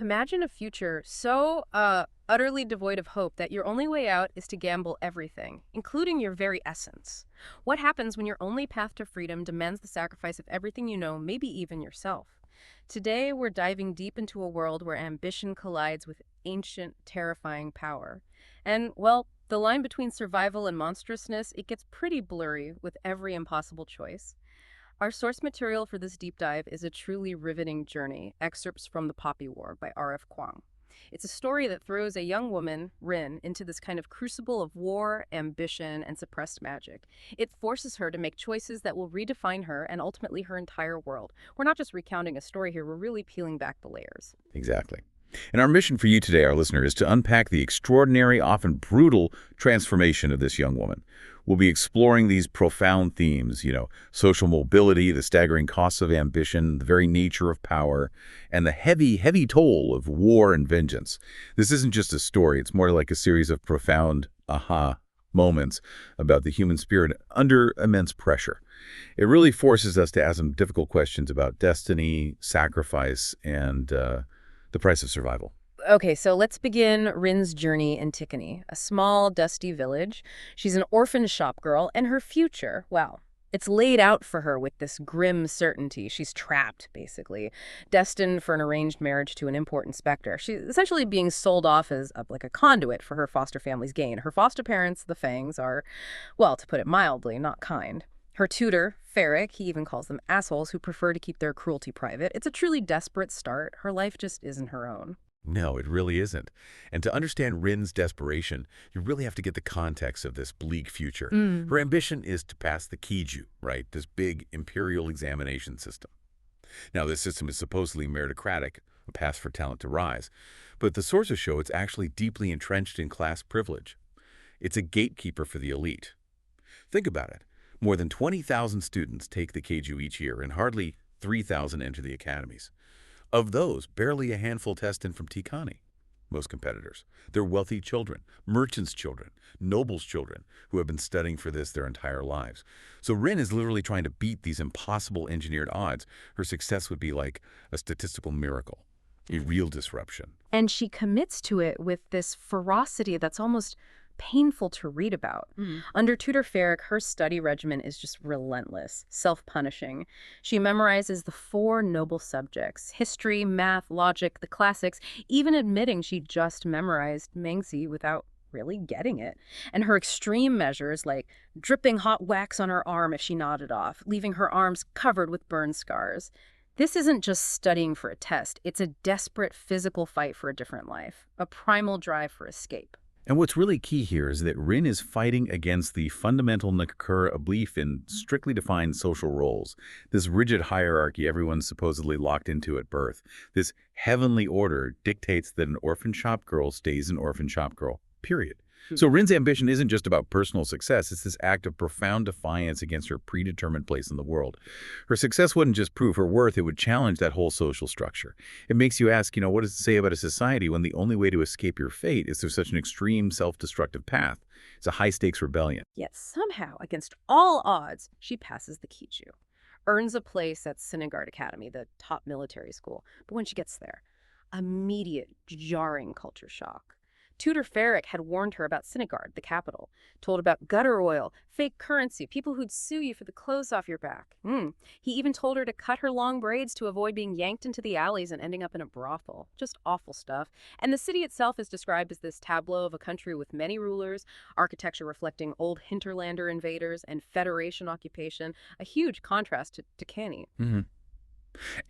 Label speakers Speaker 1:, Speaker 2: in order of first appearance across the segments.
Speaker 1: Imagine a future so utterly devoid of hope that your only way out is to gamble everything, including your very essence. What happens when your only path to freedom demands the sacrifice of everything you know, maybe even yourself? Today, we're diving deep into a world where ambition collides with ancient, terrifying power. And, well, the line between survival and monstrousness, it gets pretty blurry with every impossible choice. Our source material for this deep dive is a truly riveting journey, excerpts from The Poppy War by R.F. Kuang. It's a story that throws a young woman, Rin, into this kind of crucible of war, ambition, and suppressed magic. It forces her to make choices that will redefine her and ultimately her entire world. We're not just recounting a story here, we're really peeling back the layers.
Speaker 2: Exactly. And our mission for you today, our listener, is to unpack the extraordinary, often brutal transformation of this young woman. We'll be exploring these profound themes, social mobility, the staggering costs of ambition, the very nature of power, and the heavy, heavy toll of war and vengeance. This isn't just a story. It's more like a series of profound aha moments about the human spirit under immense pressure. It really forces us to ask some difficult questions about destiny, sacrifice, and the price of survival.
Speaker 1: Okay, so let's begin Rin's journey in Tikani, a small, dusty village. She's an orphan shop girl, and her future, well, it's laid out for her with this grim certainty. She's trapped, basically, destined for an arranged marriage to an import inspector. She's essentially being sold off as like a conduit for her foster family's gain. Her foster parents, the Fangs, are, well, to put it mildly, not kind. Her tutor, Ferric, he even calls them assholes who prefer to keep their cruelty private. It's a truly desperate start. Her life just isn't her own.
Speaker 2: No, it really isn't. And to understand Rin's desperation, you really have to get the context of this bleak future. Her ambition is to pass the Kiju, right? This big imperial examination system. Now, this system is supposedly meritocratic, a path for talent to rise. But the sources show it's actually deeply entrenched in class privilege. It's a gatekeeper for the elite. Think about it. More than 20,000 students take the Keiju each year, and hardly 3,000 enter the academies. Of those, barely a handful test in from Tikani. Most competitors. They're wealthy children, merchants' children, nobles' children, who have been studying for this their entire lives. So Rin is literally trying to beat these impossible engineered odds. Her success would be like a statistical miracle, a real disruption.
Speaker 1: And she commits to it with this ferocity that's almost painful to read about. Under tutor Ferric, her study regimen is just relentless, self-punishing. She memorizes the four noble subjects: history, math, logic, the classics, even admitting she just memorized Mengzi without really getting it. And her extreme measures, like dripping hot wax on her arm if she nodded off, leaving her arms covered with burn scars. This isn't just studying for a test. It's a desperate physical fight for a different life, a primal drive for escape.
Speaker 2: And what's really key here is that Rin is fighting against the fundamental Nakakura belief in strictly defined social roles, this rigid hierarchy everyone's supposedly locked into at birth. This heavenly order dictates that an orphan shop girl stays an orphan shop girl, period. So Rin's ambition isn't just about personal success. It's this act of profound defiance against her predetermined place in the world. Her success wouldn't just prove her worth, it would challenge that whole social structure. It makes you ask, what does it say about a society when the only way to escape your fate is through such an extreme self-destructive path? It's a high-stakes rebellion.
Speaker 1: Yet somehow, against all odds, she passes the Kichu, earns a place at Sinigard Academy, the top military school. But when she gets there, immediate, jarring culture shock. Tutor Ferric had warned her about Sinigard, the capital, told about gutter oil, fake currency, people who'd sue you for the clothes off your back. He even told her to cut her long braids to avoid being yanked into the alleys and ending up in a brothel. Just awful stuff. And the city itself is described as this tableau of a country with many rulers, architecture reflecting old hinterlander invaders and Federation occupation, a huge contrast to Canny.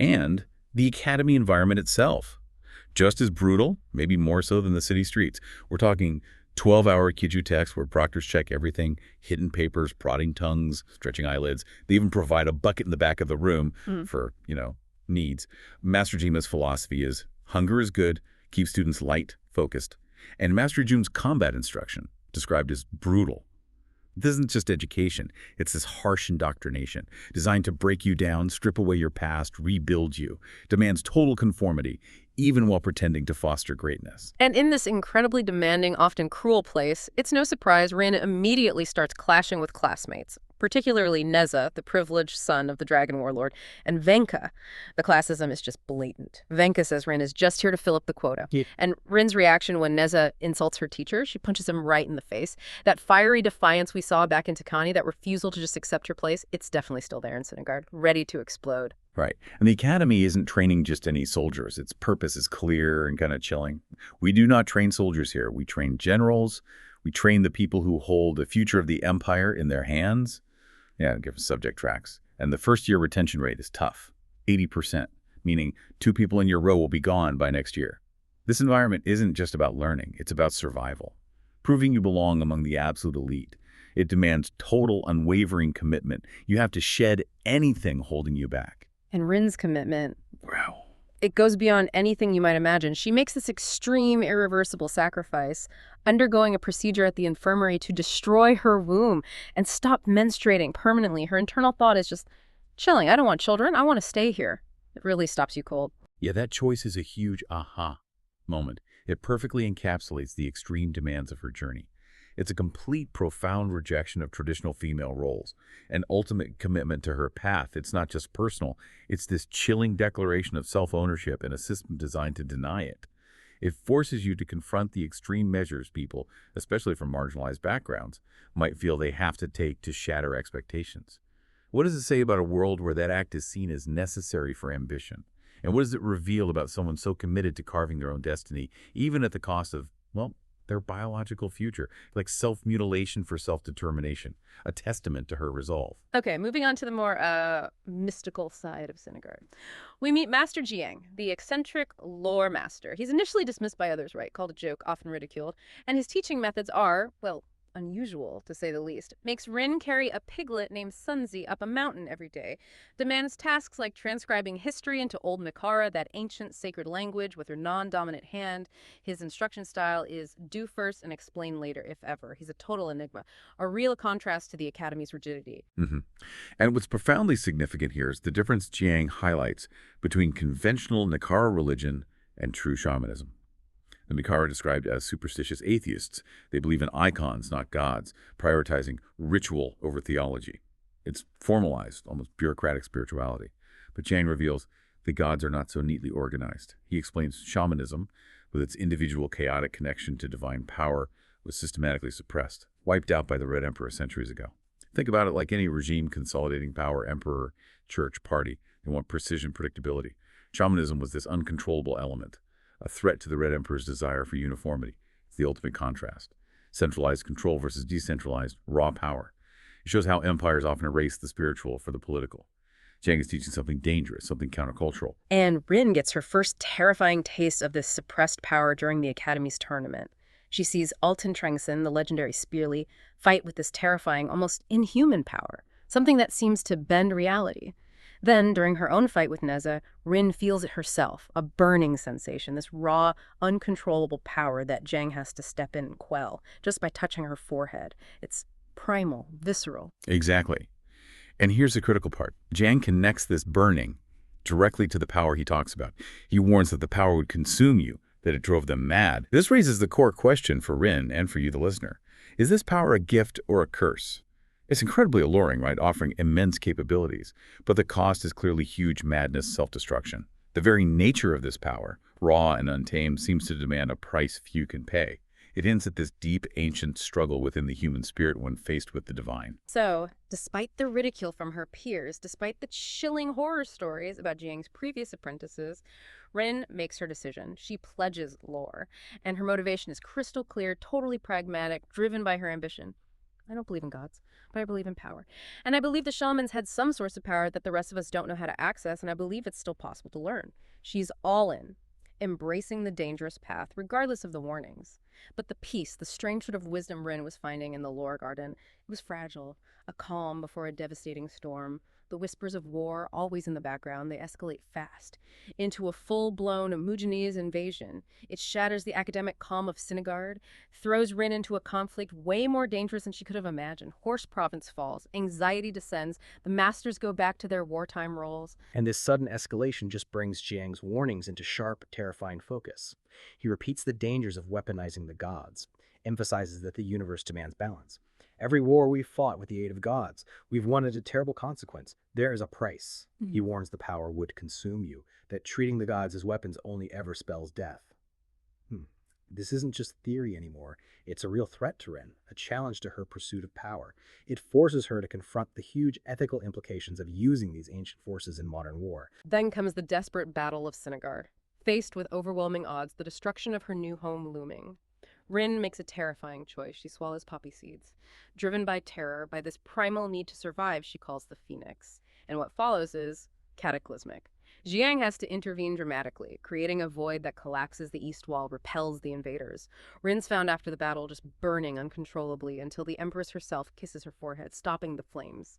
Speaker 2: And the academy environment itself. Just as brutal, maybe more so than the city streets. We're talking 12-hour Kiju texts where proctors check everything, hidden papers, prodding tongues, stretching eyelids. They even provide a bucket in the back of the room for, needs. Master Jima's philosophy is hunger is good, keep students light, focused. And Master Jun's combat instruction, described as brutal. This isn't just education. It's this harsh indoctrination designed to break you down, strip away your past, rebuild you. Demands total conformity, even while pretending to foster greatness.
Speaker 1: And in this incredibly demanding, often cruel place, it's no surprise Rin immediately starts clashing with classmates. particularly Neza, the privileged son of the Dragon Warlord, and Venka. The classism is just blatant. Venka says Rin is just here to fill up the quota.
Speaker 3: Yeah.
Speaker 1: And Rin's reaction when Neza insults her teacher, she punches him right in the face. That fiery defiance we saw back in Takani, that refusal to just accept her place, it's definitely still there in Sinigard, ready to explode.
Speaker 4: Right. And the academy isn't training just any soldiers. Its purpose is clear and kind of chilling. We do not train soldiers here. We train generals. We train the people who hold the future of the empire in their hands. Yeah, give us subject tracks. And the first-year retention rate is tough, 80%, meaning 2 people in your row will be gone by next year. This environment isn't just about learning. It's about survival, proving you belong among the absolute elite. It demands total, unwavering commitment. You have to shed anything holding you back.
Speaker 1: And Rin's commitment,
Speaker 4: Wow.
Speaker 1: it goes beyond anything you might imagine. She makes this extreme, irreversible sacrifice, undergoing a procedure at the infirmary to destroy her womb and stop menstruating permanently. Her internal thought is just, chilling, I don't want children, I want to stay here. It really stops you cold.
Speaker 2: Yeah, that choice is a huge aha moment. It perfectly encapsulates the extreme demands of her journey. It's a complete, profound rejection of traditional female roles, an ultimate commitment to her path. It's not just personal, it's this chilling declaration of self-ownership in a system designed to deny it. It forces you to confront the extreme measures people, especially from marginalized backgrounds, might feel they have to take to shatter expectations. What does it say about a world where that act is seen as necessary for ambition? And what does it reveal about someone so committed to carving their own destiny, even at the cost of, well, their biological future, like self-mutilation for self-determination, a testament to her resolve.
Speaker 1: Okay, moving on to the more mystical side of Sinigard. We meet Master Jiang, the eccentric lore master. He's initially dismissed by others, right, called a joke, often ridiculed, and his teaching methods are, well, unusual, to say the least. Makes Rin carry a piglet named Sunzi up a mountain every day. Demands tasks like transcribing history into Old Mikara, that ancient sacred language, with her non-dominant hand. His instruction style is do first and explain later, if ever. He's a total enigma, a real contrast to the Academy's rigidity.
Speaker 2: And what's profoundly significant here is the difference Jiang highlights between conventional Nikara religion and true shamanism. The Mikara are described as superstitious atheists. They believe in icons, not gods, prioritizing ritual over theology. It's formalized, almost bureaucratic spirituality. But Jiang reveals the gods are not so neatly organized. He explains shamanism, with its individual chaotic connection to divine power, was systematically suppressed, wiped out by the Red Emperor centuries ago. Think about it like any regime consolidating power, emperor, church, party. They want precision, predictability. Shamanism was this uncontrollable element, a threat to the Red Emperor's desire for uniformity. It's the ultimate contrast. Centralized control versus decentralized, raw power. It shows how empires often erase the spiritual for the political. Jiang is teaching something dangerous, something countercultural.
Speaker 1: And Rin gets her first terrifying taste of this suppressed power during the Academy's tournament. She sees Alton Trengson, the legendary Spearly, fight with this terrifying, almost inhuman power, something that seems to bend reality. Then, during her own fight with Neza, Rin feels it herself, a burning sensation, this raw, uncontrollable power that Jiang has to step in and quell, just by touching her forehead. It's primal, visceral.
Speaker 2: Exactly. And here's the critical part. Jiang connects this burning directly to the power he talks about. He warns that the power would consume you, that it drove them mad. This raises the core question for Rin and for you, the listener. Is this power a gift or a curse? It's incredibly alluring, right? Offering immense capabilities. But the cost is clearly huge madness, self-destruction. The very nature of this power, raw and untamed, seems to demand a price few can pay. It hints at this deep, ancient struggle within the human spirit when faced with the divine.
Speaker 1: So, despite the ridicule from her peers, despite the chilling horror stories about Jiang's previous apprentices, Rin makes her decision. She pledges lore, and her motivation is crystal clear, totally pragmatic, driven by her ambition. I don't believe in gods, but I believe in power. And I believe the shamans had some source of power that the rest of us don't know how to access, and I believe it's still possible to learn. She's all in, embracing the dangerous path, regardless of the warnings. But the peace, the strange sort of wisdom Rin was finding in the lore garden, it was fragile, a calm before a devastating storm. The whispers of war, always in the background, they escalate fast into a full-blown Mujanese invasion. It shatters the academic calm of Sinigard, throws Rin into a conflict way more dangerous than she could have imagined. Horse province falls, anxiety descends, the masters go back to their wartime roles.
Speaker 3: And this sudden escalation just brings Jiang's warnings into sharp, terrifying focus. He repeats the dangers of weaponizing the gods, emphasizes that the universe demands balance, Every war we've fought with the aid of gods, we've won at a terrible consequence. There is a price. He warns the power would consume you, that treating the gods as weapons only ever spells death. This isn't just theory anymore. It's a real threat to Ren, a challenge to her pursuit of power. It forces her to confront the huge ethical implications of using these ancient forces in modern war.
Speaker 1: Then comes the desperate battle of Sinigard. Faced with overwhelming odds, the destruction of her new home looming, Rin makes a terrifying choice. She swallows poppy seeds. Driven by terror, by this primal need to survive, she calls the Phoenix. And what follows is cataclysmic. Jiang has to intervene dramatically, creating a void that collapses the east wall, repels the invaders. Rin's found after the battle just burning uncontrollably until the Empress herself kisses her forehead, stopping the flames.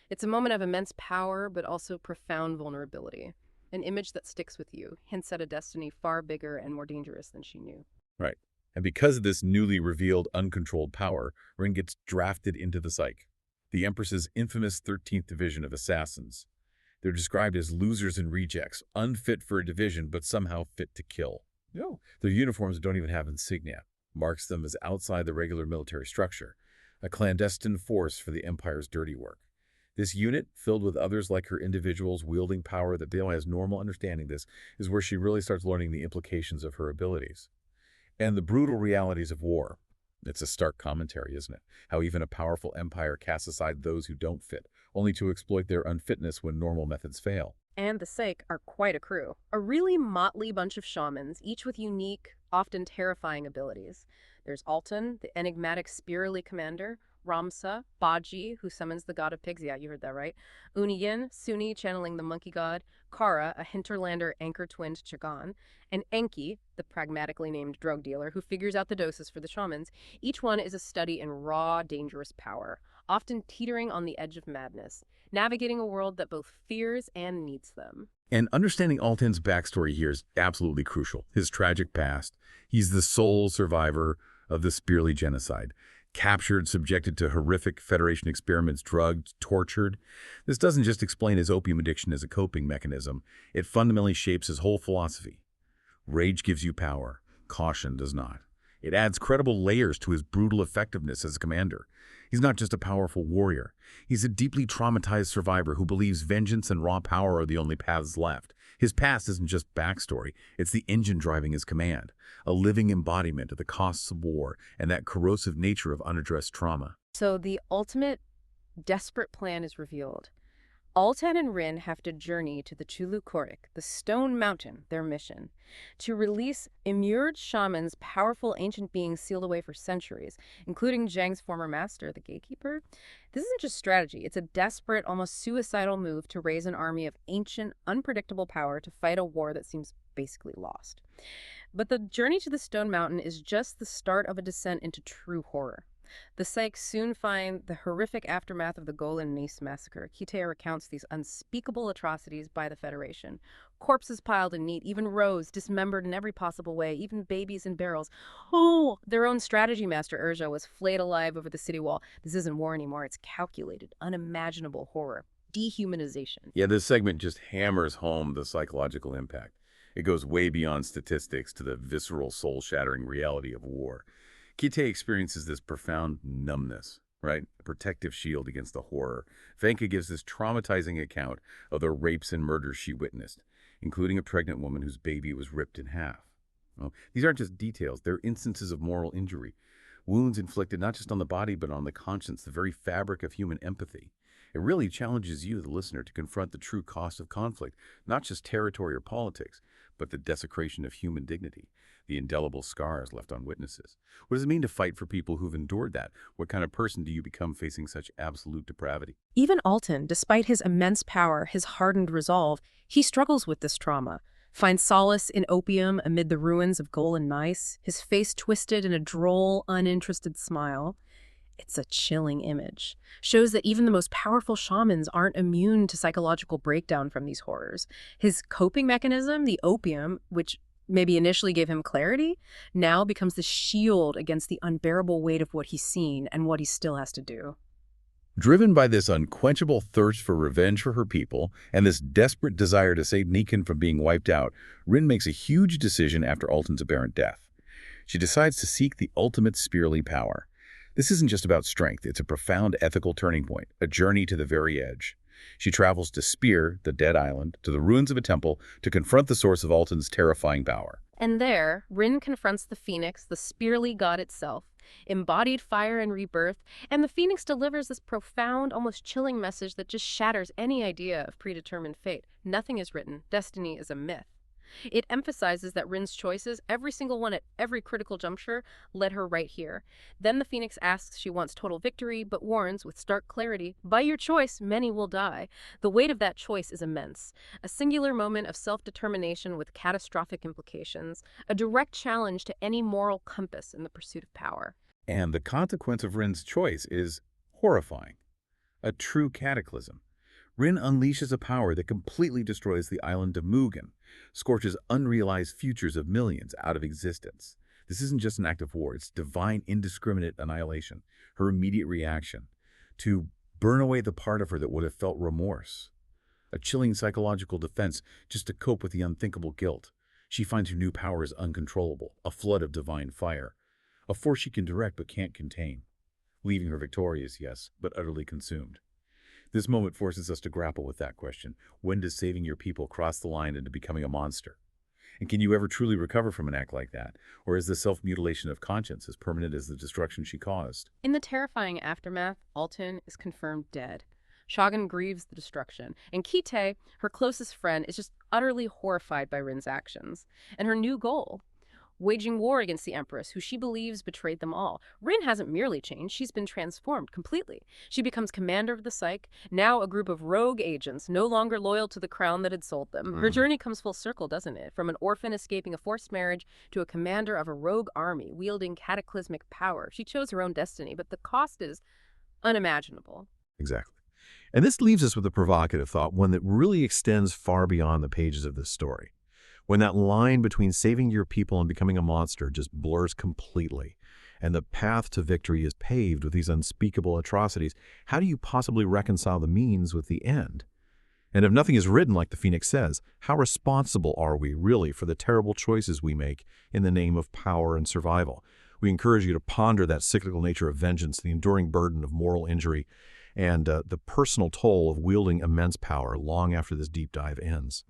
Speaker 1: It's a moment of immense power, but also profound vulnerability. An image that sticks with you, hints at a destiny far bigger and more dangerous than she knew.
Speaker 2: Right. And because of this newly revealed uncontrolled power, Rin gets drafted into the Psyche, the Empress's infamous 13th Division of Assassins. They're described as losers and rejects, unfit for a division, but somehow fit to kill. No. Their uniforms don't even have insignia, marks them as outside the regular military structure, a clandestine force for the Empire's dirty work. This unit, filled with others like her individuals wielding power that Bale has normal understanding this, is where she really starts learning the implications of her abilities. And the brutal realities of war. It's a stark commentary, isn't it? How even a powerful empire casts aside those who don't fit, only to exploit their unfitness when normal methods fail.
Speaker 1: And the Psyche are quite a crew. A really motley bunch of shamans, each with unique, often terrifying abilities. There's Alton, the enigmatic spirally commander, Ramsa, Baji, who summons the god of pigs. Yeah, you heard that right. Uniyin, Suni, channeling the monkey god. Kara, a hinterlander anchor-twinned Chagan. And Enki, the pragmatically named drug dealer, who figures out the doses for the shamans. Each one is a study in raw, dangerous power, often teetering on the edge of madness, navigating a world that both fears and needs them.
Speaker 2: And understanding Alton's backstory here is absolutely crucial. His tragic past. He's the sole survivor of the Spearley genocide. Captured, subjected to horrific Federation experiments, drugged, tortured. This doesn't just explain his opium addiction as a coping mechanism. It fundamentally shapes his whole philosophy. Rage gives you power. Caution does not. It adds credible layers to his brutal effectiveness as a commander. He's not just a powerful warrior. He's a deeply traumatized survivor who believes vengeance and raw power are the only paths left. His past isn't just backstory. It's the engine driving his command, a living embodiment of the costs of war and that corrosive nature of unaddressed trauma.
Speaker 1: So the ultimate desperate plan is revealed. Altan and Rin have to journey to the Chulu Korik, the Stone Mountain, their mission, to release immured shamans, powerful ancient beings sealed away for centuries, including Zhang's former master, the Gatekeeper. This isn't just strategy. It's a desperate, almost suicidal move to raise an army of ancient, unpredictable power to fight a war that seems basically lost. But the journey to the Stone Mountain is just the start of a descent into true horror. The Psyche soon find the horrific aftermath of the Golan Nace massacre. Kitea recounts these unspeakable atrocities by the Federation. Corpses piled in neat, even rows, dismembered in every possible way, even babies in barrels. Oh, their own strategy master, Urja, was flayed alive over the city wall. This isn't war anymore. It's calculated, unimaginable horror. Dehumanization.
Speaker 2: Yeah, this segment just hammers home the psychological impact. It goes way beyond statistics to the visceral, soul-shattering reality of war. Kite experiences this profound numbness, right? A protective shield against the horror. Venka gives this traumatizing account of the rapes and murders she witnessed, including a pregnant woman whose baby was ripped in half. Well, these aren't just details. They're instances of moral injury. Wounds inflicted not just on the body, but on the conscience, the very fabric of human empathy. It really challenges you, the listener, to confront the true cost of conflict, not just territory or politics, but the desecration of human dignity, the indelible scars left on witnesses. What does it mean to fight for people who've endured that? What kind of person do you become facing such absolute depravity?
Speaker 1: Even Alton, despite his immense power, his hardened resolve, he struggles with this trauma. Finds solace in opium amid the ruins of Golan Nice, his face twisted in a droll, uninterested smile. It's a chilling image. Shows that even the most powerful shamans aren't immune to psychological breakdown from these horrors. His coping mechanism, the opium, which maybe initially gave him clarity, now becomes the shield against the unbearable weight of what he's seen and what he still has to do.
Speaker 2: Driven by this unquenchable thirst for revenge for her people and this desperate desire to save Nikan from being wiped out, Rin makes a huge decision after Alton's apparent death. She decides to seek the ultimate Spearly power.
Speaker 4: This isn't just about strength. It's a profound ethical turning point, a journey to the very edge. She travels to Spear, the dead island, to the ruins of a temple to confront the source of Alton's terrifying power.
Speaker 1: And there, Rin confronts the phoenix, the spearly god itself, embodied fire and rebirth, and the phoenix delivers this profound, almost chilling message that just shatters any idea of predetermined fate. Nothing is written. Destiny is a myth. It emphasizes that Rin's choices, every single one at every critical juncture, led her right here. Then the phoenix asks she wants total victory, but warns with stark clarity, by your choice, many will die. The weight of that choice is immense. A singular moment of self-determination with catastrophic implications, a direct challenge to any moral compass in the pursuit of power.
Speaker 2: And the consequence of Rin's choice is horrifying. A true cataclysm. Rin unleashes a power that completely destroys the island of Mugen, scorches unrealized futures of millions out of existence. This isn't just an act of war, it's divine indiscriminate annihilation. Her immediate reaction to burn away the part of her that would have felt remorse. A chilling psychological defense just to cope with the unthinkable guilt. She finds her new power is uncontrollable, a flood of divine fire. A force she can direct but can't contain. Leaving her victorious, yes, but utterly consumed. This moment forces us to grapple with that question. When does saving your people cross the line into becoming a monster? And can you ever truly recover from an act like that? Or is the self-mutilation of conscience as permanent as the destruction she caused?
Speaker 1: In the terrifying aftermath, Alton is confirmed dead. Shogun grieves the destruction, and Kite, her closest friend, is just utterly horrified by Rin's actions. And her new goal, waging war against the Empress, who she believes betrayed them all. Rin hasn't merely changed, she's been transformed completely. She becomes commander of the Psyche, now a group of rogue agents, no longer loyal to the crown that had sold them. Her journey comes full circle, doesn't it? From an orphan escaping a forced marriage to a commander of a rogue army, wielding cataclysmic power. She chose her own destiny, but the cost is unimaginable.
Speaker 5: Exactly. And this leaves us with a provocative thought, one that really extends far beyond the pages of this story. When that line between saving your people and becoming a monster just blurs completely, and the path to victory is paved with these unspeakable atrocities, how do you possibly reconcile the means with the end? And if nothing is written, like the Phoenix says, how responsible are we really for the terrible choices we make in the name of power and survival? We encourage you to ponder that cyclical nature of vengeance, the enduring burden of moral injury, and the personal toll of wielding immense power long after this deep dive ends.